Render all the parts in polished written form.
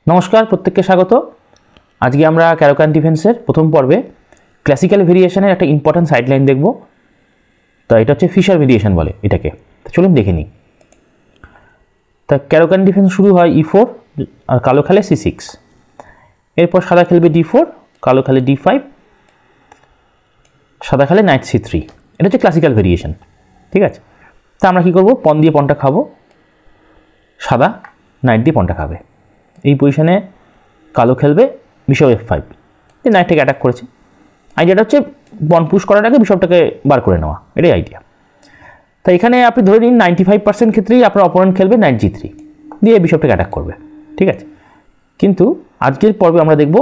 নমস্কার, প্রত্যেককে স্বাগত। আজকে আমরা ক্যারোকান ডিফেন্সের প্রথম পর্বে ক্লাসিক্যাল ভেরিয়েশনের একটা ইম্পর্টেন্ট সাইডলাইন দেখব। তো এটা হচ্ছে ফিশার ভেরিয়েশন বলে এটাকে। তো চলুন দেখে নিই। তা ক্যারোকান ডিফেন্স শুরু হয় E4 আর কালো খেলে C6, এরপর সাদা খেলবে D4, কালো খেলে D5, সাদা খেলে নাইট C3। এটা হচ্ছে ক্লাসিক্যাল ভেরিয়েশন, ঠিক আছে। তা আমরা কী করবো, পন দিয়ে পনটা খাবো, সাদা নাইট দিয়ে পনটা খাবে। এই পজিশনে কালো খেলবে বিশপ F5, এই নাইটটাকে অ্যাটাক করেছে। আইডিয়াটা হচ্ছে পন পুশ করার আগে বিশপটাকে বার করে নেওয়া, এটাই আইডিয়া। তাই এখানে আপনি ধরে নিন 95% ক্ষেত্রেই আপনার অপোনেন্ট খেলবে নাইট G3 দিয়ে বিশপটাকে অ্যাটাক করবে, ঠিক আছে। কিন্তু আজকের পর্বে আমরা দেখব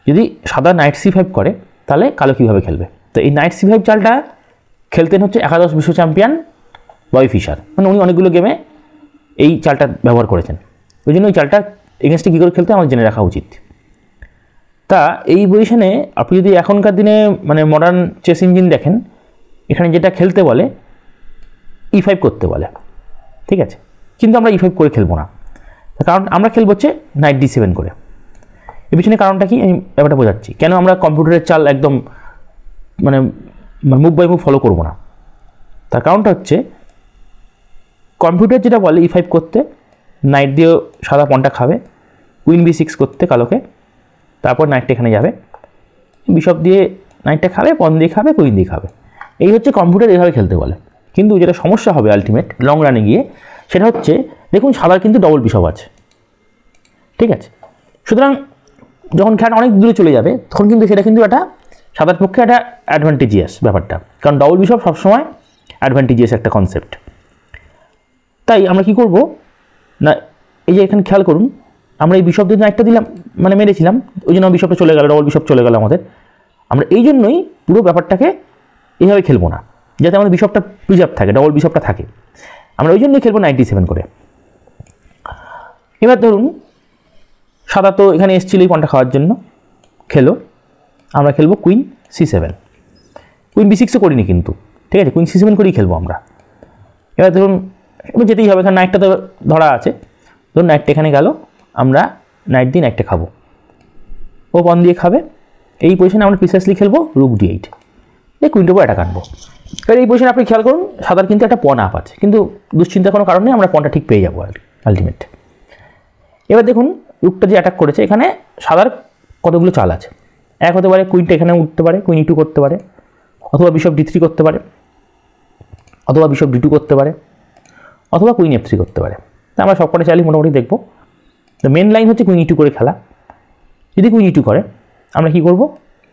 যদি সাদা নাইট C5 করে তাহলে কালো কীভাবে খেলবে। তো এই নাইট C5 চালটা খেলতেন হচ্ছে একাদশ বিশ্ব চ্যাম্পিয়ন ববি ফিশার, মানে উনি অনেকগুলো গেমে এই চালটা ব্যবহার করেছেন। ওই জন্য ওই চালটা এগেনস্টে কী করে খেলতে আমার জেনে রাখা উচিত। তা এই পজিশনে আপনি যদি এখনকার দিনে মানে মডার্ন চেস ইঞ্জিন দেখেন, এখানে যেটা খেলতে বলে E5 করতে বলে, ঠিক আছে। কিন্তু আমরা E5 করে খেলবো না, কারণ আমরা খেলবো হচ্ছে নাইট D7 করে। এর পিছনে কারণটা কি আমি ব্যাপারটা বোঝাচ্ছি। কেন আমরা কম্পিউটারের চাল একদম মানে মুভ বাই মুভ ফলো করবো না, তার কারণটা হচ্ছে কম্পিউটার যেটা বলে E5 করতে, নাইট দিয়েও সাদা পনটা খাবে, কুইন B6 করতে কালোকে, তারপর নাইটটা এখানে যাবে, বিশপ দিয়ে নাইটটা খাবে, পন দিয়ে খাবে, কুইন দিয়ে খাবে। এই হচ্ছে কম্পিউটার এইভাবে খেলতে বলে। কিন্তু যেটা সমস্যা হবে আলটিমেট লং রানে গিয়ে, সেটা হচ্ছে দেখুন সাদার কিন্তু ডবল বিশপ আছে, ঠিক আছে। সুতরাং যখন খেলাটা অনেক দূরে চলে যাবে তখন কিন্তু সেটা কিন্তু একটা সাদার পক্ষে একটা অ্যাডভান্টেজিয়াস ব্যাপারটা, কারণ ডবল বিশপ সবসময় অ্যাডভান্টেজিয়াস একটা কনসেপ্ট। তাই আমরা কি করব না, এই যে এখানে খেয়াল করুন, আমরা এই বিশপ দিয়ে নাইটটা দিলাম, মানে মেরেছিলাম, ওই জন্য বিশপটা চলে গেল, ডবল বিশপ চলে গেল আমাদের। আমরা এই জন্যই পুরো ব্যাপারটাকে এইভাবে খেলবো না, যাতে আমাদের বিশপটা প্রিজার্ভ থাকে, ডবল বিশপটা থাকে। আমরা ওই জন্যই খেলবো নাইট D7 করে। এবার ধরুন সাদা তো এখানে এসেছিল এই পনটা খাওয়ার জন্য, খেলো, আমরা খেলবো কুইন C7, কুইন B6ও করিনি কিন্তু, ঠিক আছে, কুইন C7 করেই খেলবো আমরা। এবার ধরুন এবার যেতেই হবে, এখানে নাইটটা তো ধরা আছে, ধরুন নাইটটা এখানে গেল, আমরা নাইট দিয়ে নাইটটা খাবো, ও পন দিয়ে খাবে। এই পজিশনে আমরা প্রিসাইসলি খেলবো রুক D8, এই কুইনটার উপর অ্যাটাক আনবো। এবার এই পজিশনে আপনি খেয়াল করুন সাদার কিন্তু একটা পন আপ আছে, কিন্তু দুশ্চিন্তার কোনো কারণ নেই, আমরা পনটা ঠিক পেয়ে যাবো আলটিমেট। এবার দেখুন রুকটা যে অ্যাটাক করেছে, এখানে সাদার কতগুলো চাল আছে। এক হতে পারে কুইনটা এখানে উঠতে পারে, কুইন E2 করতে পারে, অথবা বিশপ D3 করতে পারে, অথবা বিশপ D2 করতে পারে, অথবা কুইন F3 করতে পারে। তা আমরা সবকটা চাইলে মোটামুটি দেখবো। তো মেন লাইন হচ্ছে কুইন E2 করে খেলা। যদি কুইন E2 করে আমরা কি করব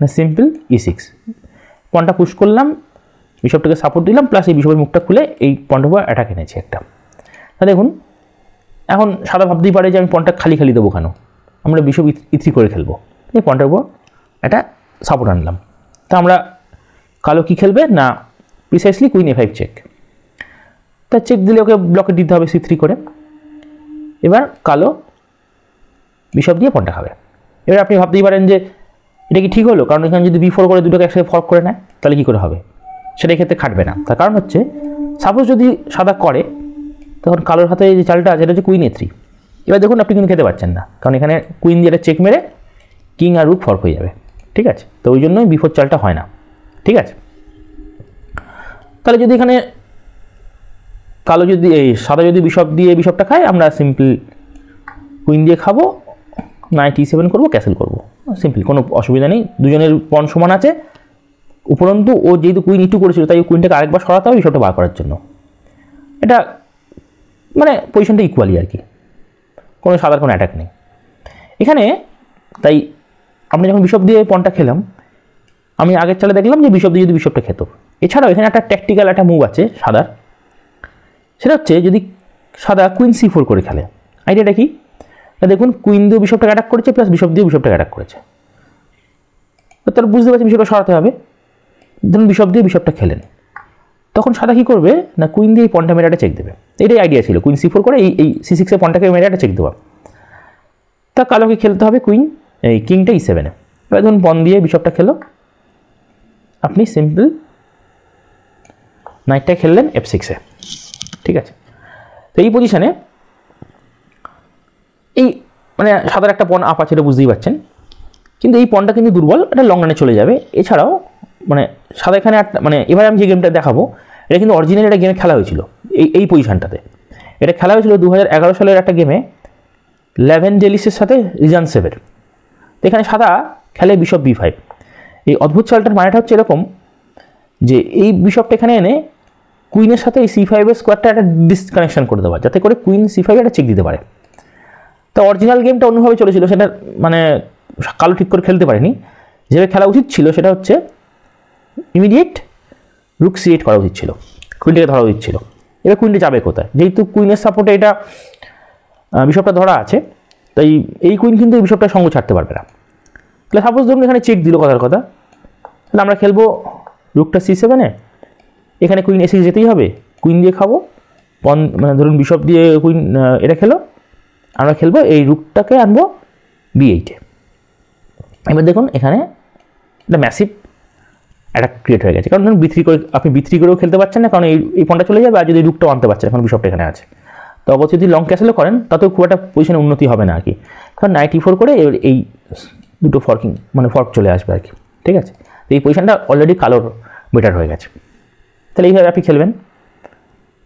না, সিম্পল E6, পনটা পুশ করলাম, বিশপটাকে সাপোর্ট দিলাম, প্লাস এই বিশপের মুখটা খুলে এই পনটার উপর অ্যাটাক এনেছি একটা। তা দেখুন এখন সাদা ভাবতেই পারে যে আমি পনটা খালি খালি দেবো কেন, আমরা বিশপ E3 করে খেলবো, এই পনটার উপর একটা সাপোর্ট আনলাম। তা আমরা কালো কী খেলবে না, প্রিসাইসলি কুইন A5 চেক। তা চেক দিলে ওকে ব্লকে দিতে হবে C3 করে। এবার কালো বিশপ দিয়ে পনটা খাবে। এবার আপনি ভাবতেই পারেন যে এটা কি ঠিক হলো, কারণ এখানে যদি B4 করে দুটোকে একসাথে ফর্ক করে নেয় তাহলে কী করে হবে, সেটা ক্ষেত্রে খাটবে না। তার কারণ হচ্ছে সাপোজ যদি সাদা করে, তখন কালোর হাতে যে চালটা আছে এটা হচ্ছে কুইন A3। এবার দেখুন আপনি কিন্তু খেতে পারছেন না, কারণ এখানে কুইন দিয়ে চেক মেরে কিং আর রুক ফর্ক হয়ে যাবে, ঠিক আছে। তো ওই জন্যই B4 চালটা হয় না, ঠিক আছে। তাহলে যদি এখানে কালো যদি এই সাদা যদি বিশপ দিয়ে বিশপটা খায়, আমরা সিম্পল কুইন দিয়ে খাবো, নাইট E7 করবো, ক্যাসেল করবো, সিম্পল, কোনো অসুবিধা নেই। দুজনের পন সমান আছে, উপরন্তু ও যেহেতু কুইন E2 করেছিল তাই কুইনটাকে আরেকবার সরাতে হবে বিশপটা বার করার জন্য। এটা মানে পজিশনটা ইকুয়ালি আর কি, কোনো সাদার কোনো অ্যাটাক নেই এখানে। তাই আমরা যখন বিশপ দিয়ে পনটা খেলাম, আমি আগের চালে দেখলাম যে বিশপ দিয়ে যদি বিশপটা খেত। এছাড়াও এখানে একটা ট্যাকটিক্যাল একটা মুভ আছে সাদার, সেটা হচ্ছে যদি সাদা কুইন C4 করে খেলে। আইডিয়াটা কি, দেখুন কুইন দিয়ে বিশপটাকে অ্যাটাক করেছে, প্লাস বিশপ দিয়ে বিশপটাকে অ্যাটাক করেছে, তাহলে বুঝতে পারছি বিশপটা সরাতে হবে। ধরুন বিশপ দিয়ে বিশপটা খেলেন, তখন সাদা কী করবে না, কুইন দিয়ে এই পনটা মেরে একটা চেক দেবে। এটাই আইডিয়া ছিল, কুইন C4 করে এই C6 এর পনটাকে মেরে একটা চেক দেওয়া। তা কালোকে খেলতে হবে কুইন এই কিংটা E7। এবার ধরুন পন দিয়ে বিশপটা খেলো, আপনি সিম্পল নাইটটা খেললেন F6-এ, ঠিক আছে। তো এই পজিশনে মানে সাদার একটা পণ আপ আছে, এটা বুঝতেই পারছেন, কিন্তু এই পণটা কিন্তু দুর্বল, এটা লং রানে চলে যাবে। এছাড়াও মানে সাদা এখানে একটা মানে এবার আমি যে গেমটা দেখাবো এটা কিন্তু অরিজিনাল একটা গেমে খেলা হয়েছিল এই পজিশনটাতে। এটা খেলা হয়েছিল 2011 সালের একটা গেমে লেভেন ডেলিসের সাথে রিজান সেভের। তো এখানে সাদা খেলে বিশপ B5। এই অদ্ভুত চালটার মানেটা হচ্ছে এরকম যে এই বিশপটা এখানে এনে কুইনের সাথে এই C5 এর স্কোয়ারটা একটা ডিসকানেকশন করে দেওয়া, যাতে করে কুইন C5 একটা চেক দিতে পারে। তো অরিজিনাল গেমটা অন্যভাবে চলেছিল, সেটা মানে কালো ঠিক করে খেলতে পারেনি। যেভাবে খেলা উচিত ছিল সেটা হচ্ছে ইমিডিয়েট রুক C8 করা উচিত ছিল, কুইনটাকে ধরা উচিত ছিল। এবার কুইনটা যাবে কোথায়? যেহেতু কুইনের সাপোর্টে এটা বিশপটা ধরা আছে, তাই এই কুইন কিন্তু এই বিশপটা সঙ্গ ছাড়তে পারবে না। তাহলে সাপোজ ধরুন এখানে চেক দিল কথার কথা, তাহলে আমরা খেলবো রুকটা C7-এ, এখানে কুইন A6 যেতেই হবে, কুইন দিয়ে খাবো, পন মানে ধরুন বিশপ দিয়ে কুইন এটা খেলো, আমরা খেলবো এই রুকটাকে আনবো B8-এ। এবার দেখুন এখানে একটা ম্যাসিভ একটা ক্রিয়েট হয়ে গেছে, কারণ ধরুন B3 করে আপনি B3 করেও খেলতে পারছেন না, কারণ এই পনটা চলে যাবে, আর যদি রুকটাও আনতে পারছেন, এখন বিশপটা এখানে আছে। তো অবশ্যই যদি লং ক্যাসেলও করেন তাতেও খুব একটা পজিশনে উন্নতি হবে না আর কি, কারণ নাইট E4 করে এই দুটো ফর্কিং মানে ফর্ক চলে আসবে আর কি, ঠিক আছে। তো এই পজিশনটা অলরেডি কালোর বেটার হয়ে গেছে। তাহলে এইভাবে আপনি খেলবেন।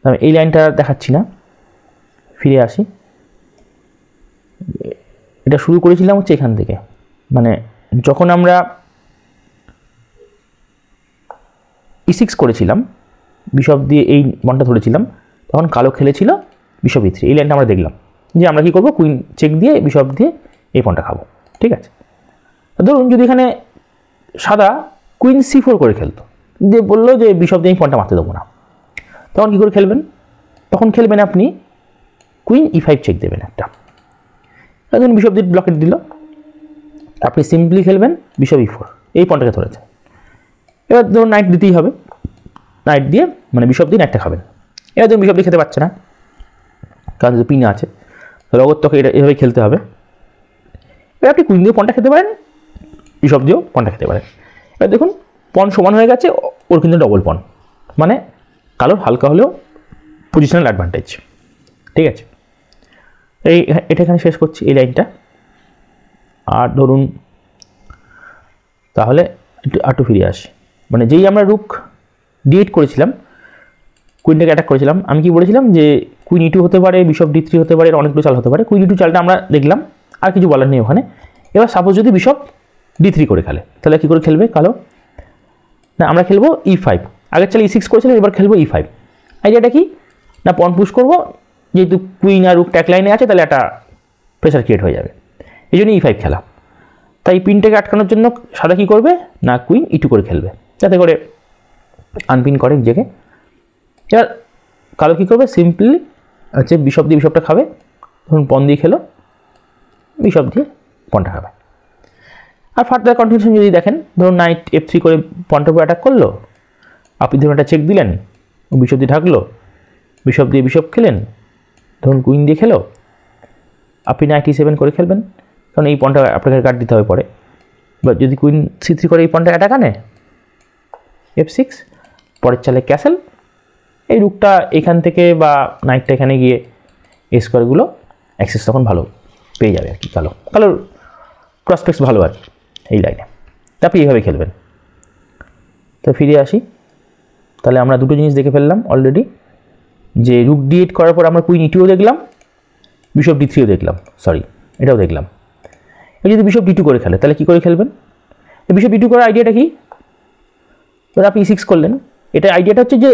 আমি এই লাইনটা দেখাচ্ছি না, ফিরে আসি। এটা শুরু করেছিলাম হচ্ছে এখান থেকে, মানে যখন আমরা E6 করেছিলাম, বিশপ দিয়ে এই বনটা ধরেছিলাম, তখন কালো খেলেছিল বিশপ E3। এই লাইনটা আমরা দেখলাম যে আমরা কী করবো, কুইন চেক দিয়ে বিশপ দিয়ে এই পনটা খাবো, ঠিক আছে। ধরুন যদি এখানে সাদা কুইন C4 করে খেলতো, দিয়ে বললো যে বিশপ দিয়ে আমি পনটা মারতে দেবো না, তখন কী করে খেলবেন? তখন খেলবেন আপনি কুইন E5 চেক দেবেন একটা, ধরুন বিশপ দিয়ে ব্লকেট দিল, আপনি সিম্পলি খেলবেন বিশপ E4, এই পনটাকে ধরেছে। এবার ধরুন নাইট দিতেই হবে, নাইট দিয়ে মানে বিশপ দিয়ে নাইটটা খাবেন। এবার ধরুন বিশপ দিয়ে খেতে পারছে না, কারণ যদি পিন আছে, তাহলে অগত্যকে এটা এভাবে খেলতে হবে। এবার আপনি কুইন দিয়েও পনটা খেতে পারেন, বিশপ দিয়েও পনটা খেতে পারেন। এবার দেখুন পন সমান হয়ে গেছে, ওর কিন্তু ডবল পন, মানে কালোর হালকা হলেও পজিশনাল অ্যাডভান্টেজ, ঠিক আছে। এটা এখানে শেষ করছি এই লাইনটা। আর ধরুন তাহলে একটু ফিরে আসি, মানে যেই আমরা রুক D8 করেছিলাম, কুইনটাকে অ্যাটাক করেছিলাম, আমি কি বলেছিলাম যে কুইন E2 হতে পারে, বিশপ D3 হতে পারে, অনেকগুলো চাল হতে পারে। কুইন E2 চালটা আমরা দেখলাম, আর কিছু বলার নেই ওখানে। এবার সাপোজ যদি বিশপ D3 করে খেলে, তাহলে কী করে খেলবে কালো? না, আমরা খেলবো E5। আগের চাল E6 করেছিলাম, এবার খেলবো E5। আইডিয়াটা কি? না পন পুশ করবো, যেহেতু কুইন আর রুক ট্যাক লাইনে আছে, তাহলে একটা প্রেশার ক্রিয়েট হয়ে যাবে, এই জন্য E5 খেলা। তাই পিনটাকে আটকানোর জন্য সাদা কী করবে? না কুইন E2 করে খেলবে, যাতে করে আনপিন করে নিজেকে। এবার কালো কী করবে? সিম্পলি হচ্ছে বিশপ দিয়ে বিশপটা খাবে, ধরুন পন দিয়ে খেলো, বিশপ দিয়ে পনটা খাবে। আর ফার্দার কন্টিনিউশন যদি দেখেন, ধরুন নাইট F3 করে পনটার উপর অ্যাটাক করলো, আপনি ধরুন একটা চেক দিলেন, বিশপ দিয়ে ঢাকলো, বিশপ দিয়ে বিশপ খেলেন, ধরুন কুইন দিয়ে খেলো, আপনি নাইট E7 করে খেলবেন, কারণ এই পনটা আপনাকে কাট দিতে হবে পরে। বা যদি কুইন C3 করে এই পনটা অ্যাটাক আনে, F6, পরের চালে ক্যাসেল, এই রুকটা এখান থেকে বা নাইটটা এখানে গিয়ে স্কোয়ারগুলো অ্যাক্সেস তখন ভালো পেয়ে যাবে আর কি, কালোর প্রসপেক্টস ভালো আর কি এই লাইনে। তা আপনি এইভাবে খেলবেন। তো ফিরে আসি, তাহলে আমরা দুটো জিনিস দেখে ফেললাম অলরেডি, যে রুক D8 করার পর আমরা কুইন E2ও দেখলাম, বিশপ D3ও দেখলাম, সরি এটাও দেখলাম। এবার যদি বিশপ D2 করে খেলে, তাহলে কী করে খেলবেন? বিশপ D2 করার আইডিয়াটা কি? এবার আপনি E6 করলেন, এটা আইডিয়াটা হচ্ছে যে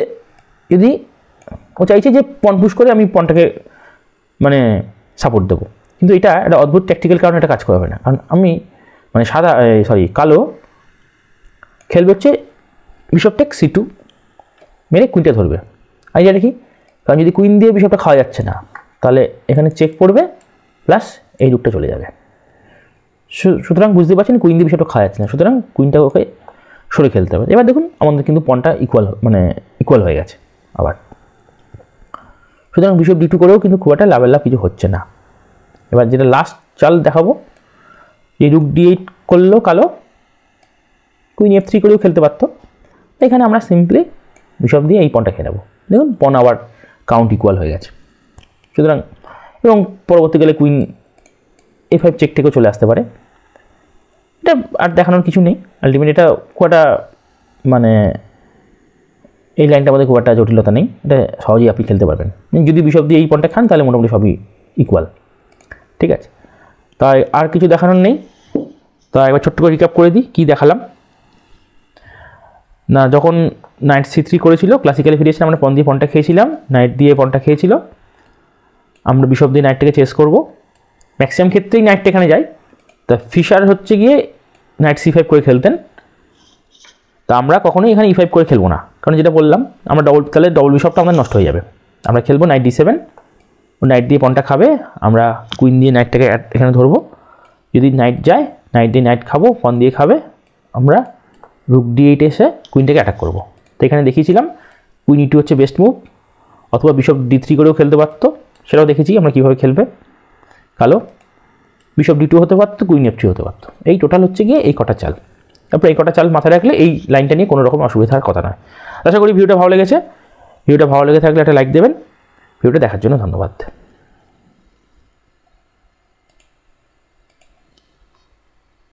যদি ও চাইছে যে পন পুশ করে আমি পনটাকে মানে সাপোর্ট দেবো, কিন্তু এটা একটা অদ্ভুত ট্যাকটিক্যাল কারণে এটা কাজ করবে না, কারণ আমি মানে কালো খেলবে হচ্ছে বিশপ টেক C2 মেরে কুইনটা ধরবে। আইডিয়াটা কি? কারণ যদি কুইন দিয়ে বিশপটা খাওয়া যাচ্ছে না, তাহলে এখানে চেক পড়বে, প্লাস এই রুকটা চলে যাবে। সুতরাং বুঝতে পারছেন কুইন দিয়ে বিশপটা খাওয়া যাচ্ছে না, সুতরাং কুইনটা ওকে সরে খেলতে হবে। এবার দেখুন আমাদের কিন্তু পনটা ইকুয়াল হয়ে গেছে আবার। সুতরাং বিশপ D2 করেও কিন্তু খুব একটা লাভের লাভ কিছু হচ্ছে না। এবার যেটা লাস্ট চাল দেখাবো, এই রুক D8 করলো কালো, কুইন F3 করেও খেলতে পারতো, এখানে আমরা সিম্পলি বিশপ দিয়ে এই পনটা খেয়ে নেবো। দেখুন পন আবার কাউন্ট ইকুয়াল হয়ে গেছে। সুতরাং এবং পরবর্তীকালে কুইন A5 চেক থেকেও চলে আসতে পারে। এটা আর দেখানোর কিছু নেই, আলটিমেট এটা খুব একটা মানে এই লাইনটা আমাদের খুব একটা জটিলতা নেই, এটা সহজেই আপনি খেলতে পারবেন। যদি বিশপ দিয়ে এই পয়েন্টটা খান তাহলে মোটামুটি সবই ইকুয়াল, ঠিক আছে। তাই আর কিছু দেখানোর নেই। তা একবার ছোট্ট করে রিক্যাপ করে দিই কী দেখালাম না। যখন নাইট C3 করেছিল, ক্লাসিক্যালি ফিরিয়েছিলাম, আমরা পন দিয়ে পনটা খেয়েছিলাম, নাইট দিয়ে পনটা খেয়েছিল, আমরা বিশপ দিয়ে নাইটটাকে চেস করব। ম্যাক্সিমাম ক্ষেত্রেই নাইটটা এখানে যায়। তা ফিশার হচ্ছে গিয়ে নাইট C5 করে খেলতেন, তা আমরা কখনোই এখানে E5 করে খেলবো না, কারণ যেটা বললাম আমরা তাহলে ডবল বিশপটা আমাদের নষ্ট হয়ে যাবে। আমরা খেলবো নাইট D7, ও নাইট দিয়ে পনটা খাবে, আমরা কুইন দিয়ে নাইটটাকে এখানে ধরবো। যদি নাইট যায়, নাইট দিয়ে নাইট খাবো, পন দিয়ে খাবে, আমরা রুক D8 এসে কুইনটাকে অ্যাটাক করবো। তো এখানে দেখিয়েছিলাম কুইন E2 হচ্ছে বেস্ট মুভ, অথবা বিশপ D3 করেও খেলতে পারতো, সেটাও দেখেছি আমরা কীভাবে খেলবে। কালো বিশপ D2 হতে পারতো, কুইন F3 হতে পারতো। এই টোটাল হচ্ছে গিয়ে এই কটা চাল। তারপর এই কটা চাল মাথায় রাখলে এই লাইনটা নিয়ে কোনো রকম অসুবিধা থাকার কথা নয়। আশা করি ভিডিওটা ভালো লেগেছে। ভিডিওটা ভালো লেগে থাকলে একটা লাইক দেবেন। ভিডিওটা দেখার জন্য ধন্যবাদ।